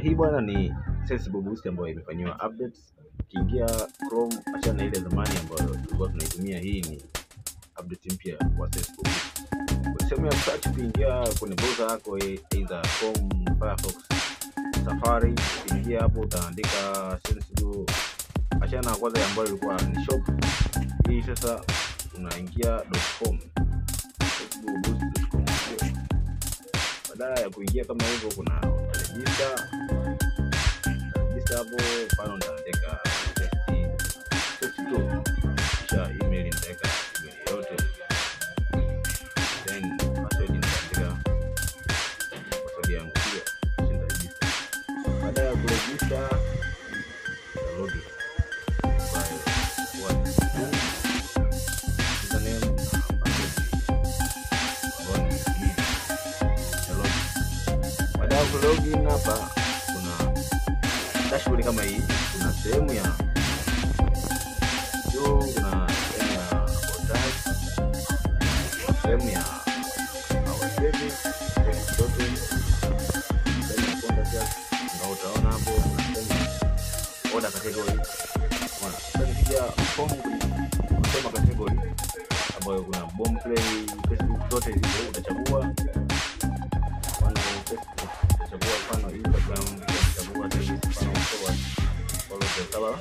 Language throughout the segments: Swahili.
Hii bwana ni Sensible Boost ambayo imefanywa updates. Ukiingia Chrome, achana na ile zamani ambayo tulikuwa tunaitumia, hii ni update mpya wa Sensible Boost. Kwa sehemu ya search, ukiingia kwenye browser yako either Chrome, Firefox, Safari, ukiingia hapo utaandika Sensible, achana na kwanza ambayo ilikuwa ni shop. Hii sasa unaingia .com, sensibleBoost.com. Baada ya kuingia kama hivyo, kuna register hapo, pale unaandika text kisha email, nitaweka email yote, then password nitaandika password yangu pia, kisha register. Baada ya kuregister, login login. Hapa kuna dashboard kama hii, kuna sehemu ya juu, kuna sehemu ya portal, sehemu ya our service zote, sehemu ya contact ndio utaona hapo, kuna sehemu order category. Sasa nikija form, kusema category ambayo kuna bomb play, Facebook, zote hizo utachagua. Mfano Instagram, utachagua service, mfano follow the seller,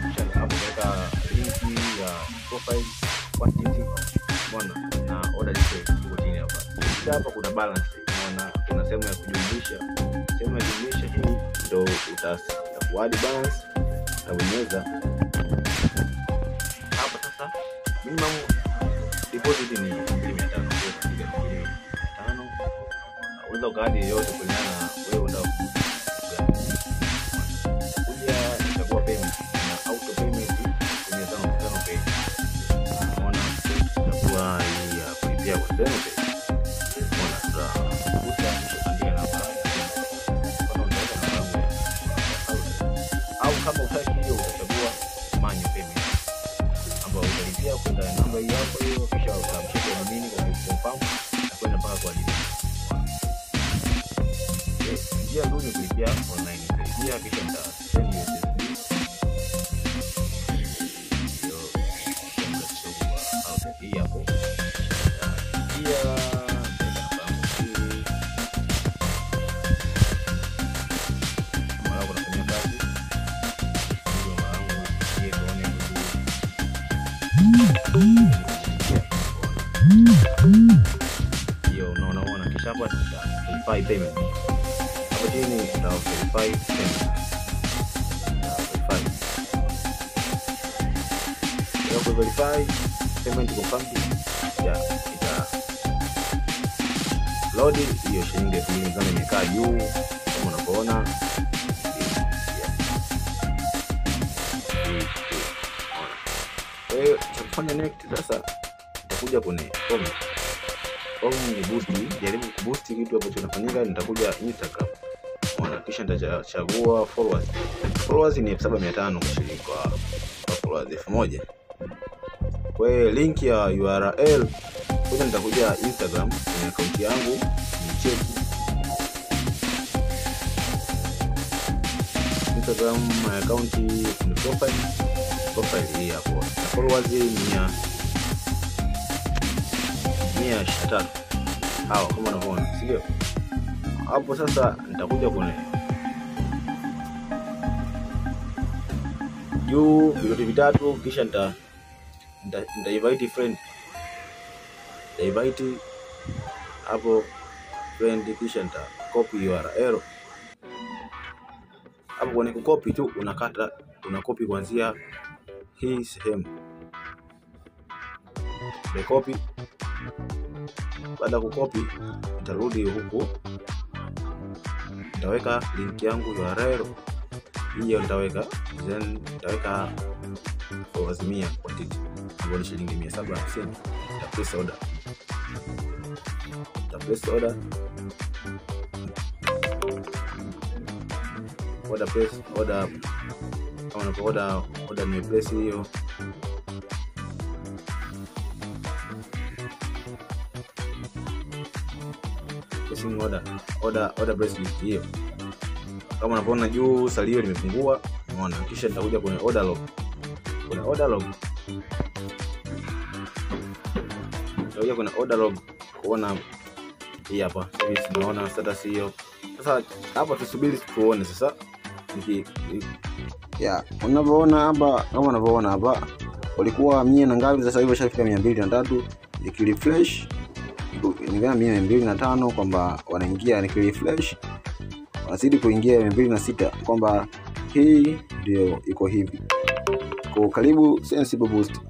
kisha hapo weka link ya profile, quantity, na order details huko chini hapa. Kisha hapa kuna balance, kuna sehemu ya kujumlisha. Sehemu ya kujumlisha hii ndio utakuadd balance, utabonyeza hapa. Sasa minimum deposit ni 2,500. Unaweza ukaadi yote kulingana na wewe unataka kuja. Itakuwa payment na auto payment kwenye tano pay. Unaona itakuwa hii ya kulipia kwa tano pay. Unaona sasa utaandika namba au kama utaki hiyo utachagua manual payment ambayo utalipia kwenda namba hii hapo, hiyo kisha utamshika na nini kwa confirm na kwenda mpaka kwa lipa. Njia nzuri kulipia online, kulipia kisha send USSD. Hii hapo pia mara unafanya kazi hiyo, unaona kisha hapo verify payment. Hapo chini uta verify payment. Verify payment confirmed. Ita load hiyo shilingi 2,000 imekaa juu kama unavyoona. Tukifanya next sasa, utakuja kwenye home. Home ni boost, jaribu kuboost kitu hapo kinafanyika. Nitakuja Instagram, kisha nitachagua followers. Followers ni 7,500 kushiriki kwa followers 1,000. Kwa hiyo link ya URL kisha nitakuja Instagram kwenye account yangu ni check Instagram my account ni profile hii hapo. Followers 123 hao kama unavyoona, sio hapo. Sasa nitakuja kwenye juu vidoti vitatu, kisha nita invite friend, invite hapo friend, kisha nita copy URL hapo. Kwenye kucopy tu una copy kuanzia hii sehemu, copy. Baada ya kucopy nitarudi huku, nitaweka link yangu URL hiyo, nitaweka then nitaweka followers 100 quantity ambayo ni shilingi 750. Nitapress order, order kama unapo order ni place hiyo. placing order bracelet hiyo. Kama unavyoona juu salio limepungua, unaona. Kisha nitakuja kwenye order log. Kwenye order log kuona hii hapa. Hivi tunaona status hiyo. Sasa hapa tusubiri tuone sasa. Unavyoona hapa, kama unavyoona hapa walikuwa 100 na ngapi, sasa hivi washafika 203. Nikirefresh ingawa 205 kwamba wanaingia, nikirefresh wanazidi kuingia 206, kwamba hii ndio iko hivi. Kwa karibu Sensible Boost.